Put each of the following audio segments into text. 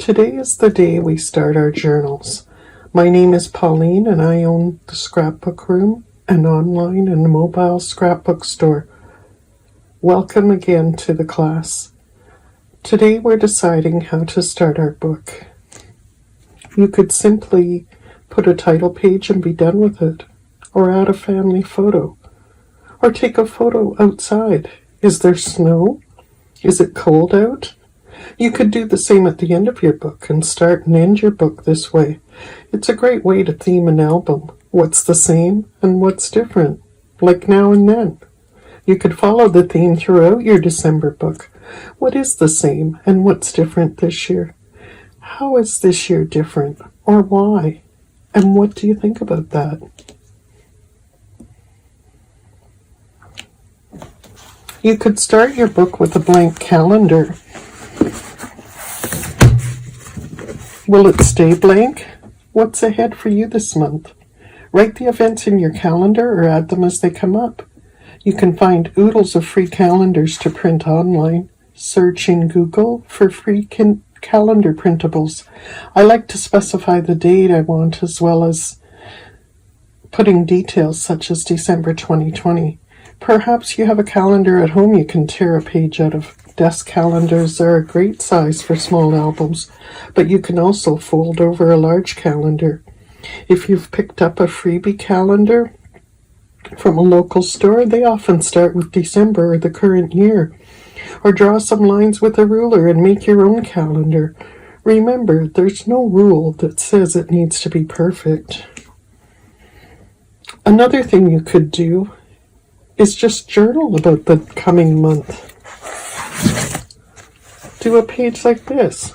Today is the day we start our journals. My name is Pauline and I own the Scrapbook Room, an online and mobile scrapbook store. Welcome again to the class. Today we're deciding how to start our book. You could simply put a title page and be done with it, or add a family photo, or take a photo outside. Is there snow? Is it cold out? You could do the same at the end of your book and start and end your book this way. It's a great way to theme an album. What's the same and what's different? Like now and then. You could follow the theme throughout your December book. What is the same and what's different this year? How is this year different, or why? And what do you think about that? You could start your book with a blank calendar. Will it stay blank? What's ahead for you this month? Write the events in your calendar or add them as they come up. You can find oodles of free calendars to print online. Search in Google for free calendar printables. I like to specify the date I want as well as putting details such as December 2020. Perhaps you have a calendar at home you can tear a page out of. Desk calendars are a great size for small albums, but you can also fold over a large calendar. If you've picked up a freebie calendar from a local store, they often start with December or the current year. Or draw some lines with a ruler and make your own calendar. Remember, there's no rule that says it needs to be perfect. Another thing you could do is just journal about the coming month. Do a page like this.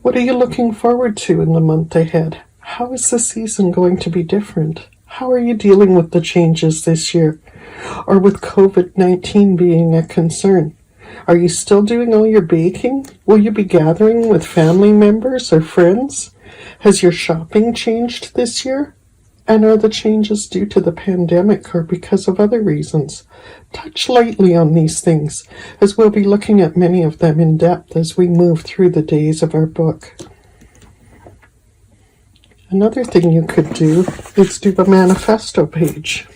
What are you looking forward to in the month ahead? How is the season going to be different? How are you dealing with the changes this year? Or with COVID-19 being a concern? Are you still doing all your baking? Will you be gathering with family members or friends? Has your shopping changed this year? And are the changes due to the pandemic or because of other reasons? Touch lightly on these things, as we'll be looking at many of them in depth as we move through the days of our book. Another thing you could do is do a manifesto page.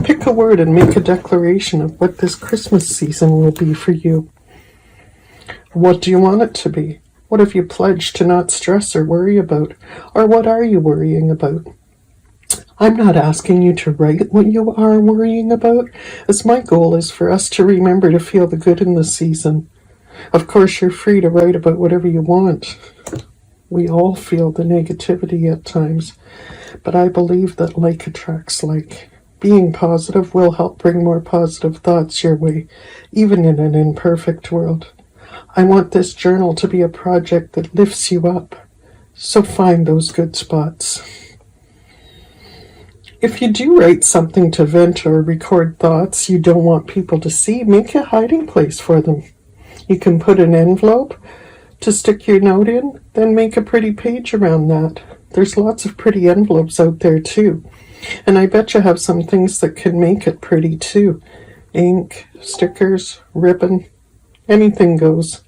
Pick a word and make a declaration of what this Christmas season will be for you. What do you want it to be? What have you pledged to not stress or worry about? Or what are you worrying about? I'm not asking you to write what you are worrying about, as my goal is for us to remember to feel the good in the season. Of course, you're free to write about whatever you want. We all feel the negativity at times, but I believe that like attracts like. Being positive will help bring more positive thoughts your way, even in an imperfect world. I want this journal to be a project that lifts you up, so find those good spots. If you do write something to vent or record thoughts you don't want people to see, make a hiding place for them. You can put an envelope to stick your note in, then make a pretty page around that. There's lots of pretty envelopes out there too, and I bet you have some things that can make it pretty too. Ink, stickers, ribbon, anything goes.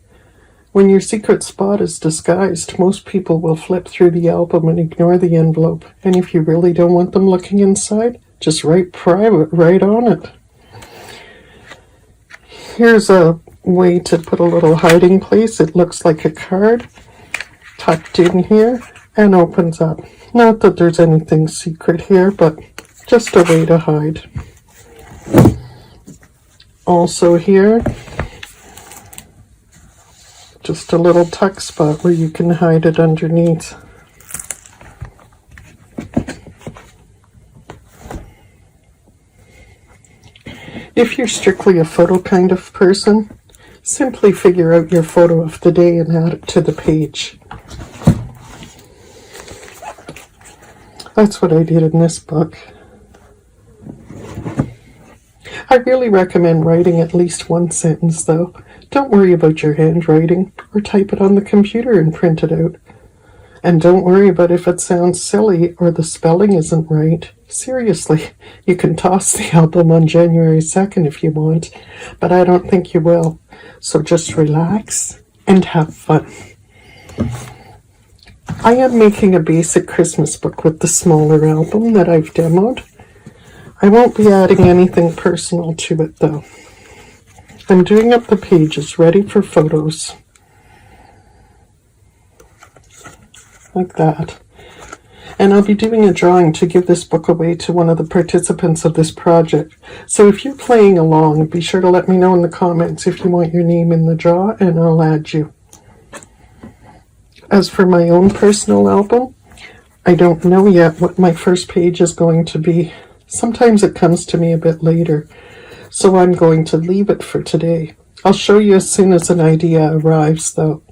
When your secret spot is disguised, most people will flip through the album and ignore the envelope. And if you really don't want them looking inside, just write private right on it. Here's a way to put a little hiding place. It looks like a card tucked in here and opens up. Not that there's anything secret here, but just a way to hide. Also here, just a little tuck spot where you can hide it underneath. If you're strictly a photo kind of person, simply figure out your photo of the day and add it to the page. That's what I did in this book. I really recommend writing at least one sentence, though. Don't worry about your handwriting, or type it on the computer and print it out. And don't worry about if it sounds silly or the spelling isn't right. Seriously, you can toss the album on January 2nd if you want, but I don't think you will. So just relax and have fun. I am making a basic Christmas book with the smaller album that I've demoed. I won't be adding anything personal to it though. I'm doing up the pages ready for photos. Like that. And I'll be doing a drawing to give this book away to one of the participants of this project. So if you're playing along, be sure to let me know in the comments if you want your name in the draw, and I'll add you. As for my own personal album, I don't know yet what my first page is going to be. Sometimes it comes to me a bit later, so I'm going to leave it for today. I'll show you as soon as an idea arrives, though.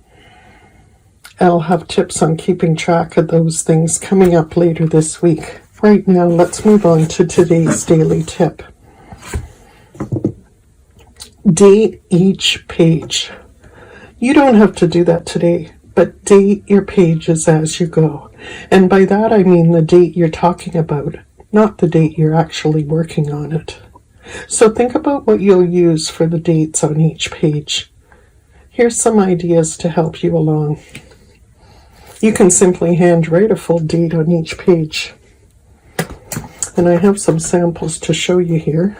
I'll have tips on keeping track of those things coming up later this week. Right now, let's move on to today's daily tip. Date each page. You don't have to do that today, but date your pages as you go. And by that I mean the date you're talking about, not the date you're actually working on it. So think about what you'll use for the dates on each page. Here's some ideas to help you along. You can simply handwrite a full date on each page. And I have some samples to show you here.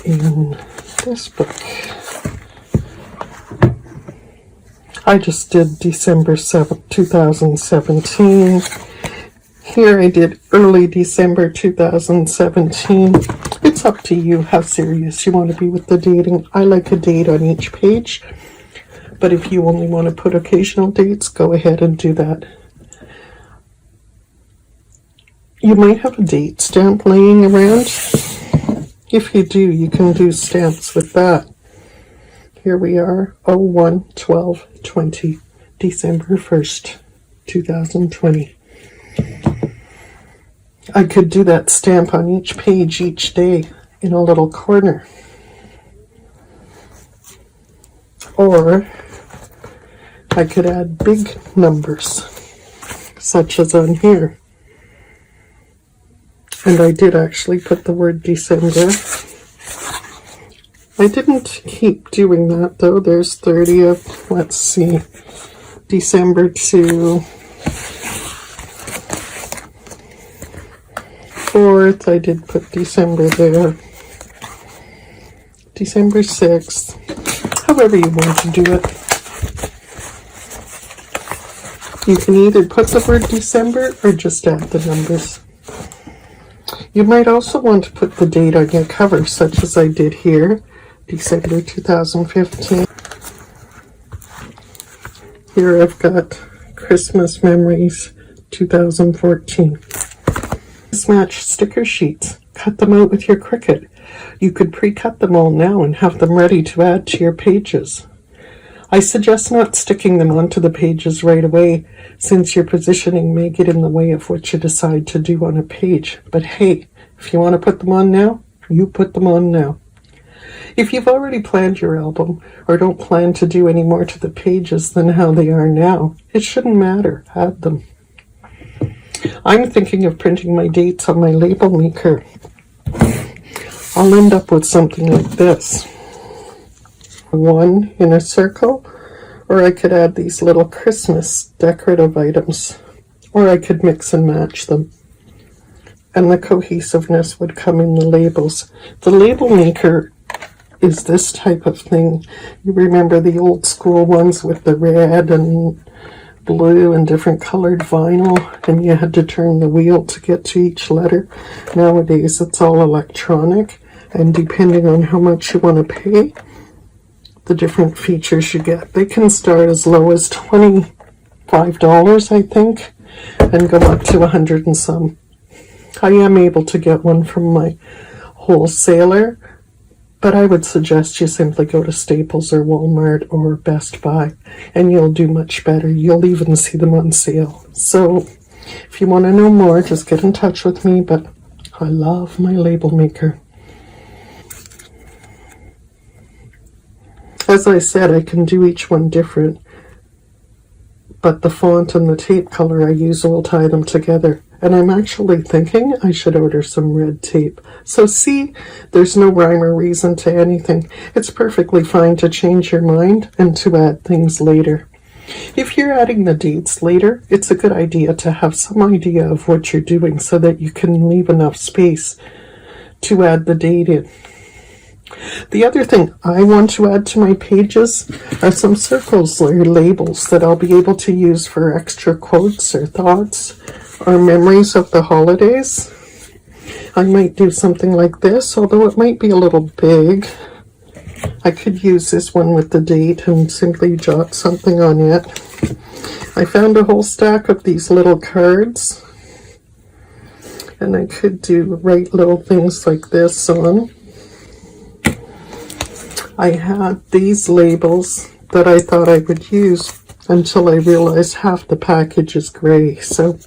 In this book, I just did December 7th, 2017. Here I did early December 2017. It's up to you how serious you want to be with the dating. I like a date on each page, but if you only want to put occasional dates, go ahead and do that. You might have a date stamp laying around. If you do, you can do stamps with that. Here we are, 01/12/20, December 1st, 2020. I could do that stamp on each page each day in a little corner. Or I could add big numbers, such as on here. And I did actually put the word December. I didn't keep doing that though. There's 30th, let's see, December to 4th, I did put December there. December 6th, however you want to do it. You can either put the word December or just add the numbers. You might also want to put the date on your cover, such as I did here, December 2015. Here I've got Christmas Memories 2014. Match sticker sheets. Cut them out with your Cricut. You could pre-cut them all now and have them ready to add to your pages. I suggest not sticking them onto the pages right away, since your positioning may get in the way of what you decide to do on a page. But hey, if you want to put them on now, you put them on now. If you've already planned your album, or don't plan to do any more to the pages than how they are now, it shouldn't matter. Add them. I'm thinking of printing my dates on my label maker. I'll end up with something like this. One in a circle, or I could add these little Christmas decorative items, or I could mix and match them. And the cohesiveness would come in the labels. The label maker is this type of thing. You remember the old school ones with the red and blue and different colored vinyl, and you had to turn the wheel to get to each letter. Nowadays it's all electronic, and depending on how much you want to pay, the different features you get. They can start as low as $25, I think, and go up to 100 and some. I am able to get one from my wholesaler, but I would suggest you simply go to Staples or Walmart or Best Buy, and you'll do much better. You'll even see them on sale. So if you want to know more, just get in touch with me, but I love my label maker. As I said, I can do each one different, but the font and the tape color I use will tie them together. and I'm actually thinking I should order some red tape. So see, there's no rhyme or reason to anything. It's perfectly fine to change your mind and to add things later. If you're adding the dates later, it's a good idea to have some idea of what you're doing so that you can leave enough space to add the date in. The other thing I want to add to my pages are some circles or labels that I'll be able to use for extra quotes or thoughts or memories of the holidays. I might do something like this, although it might be a little big. I could use this one with the date and simply jot something on it. I found a whole stack of these little cards, and I could write little things like this on. I had these labels that I thought I would use until I realized half the package is gray, so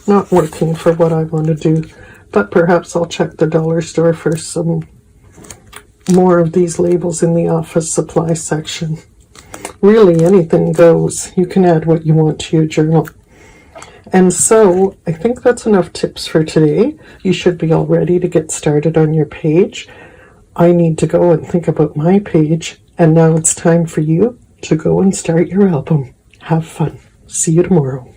not working for what I want to do. But perhaps I'll check the dollar store for some more of these labels in the office supply section. Really, anything goes. You can add what you want to your journal. And so I think that's enough tips for today. You should be all ready to get started on your page. I need to go and think about my page, and now it's time for you to go and start your album. Have fun. See you tomorrow.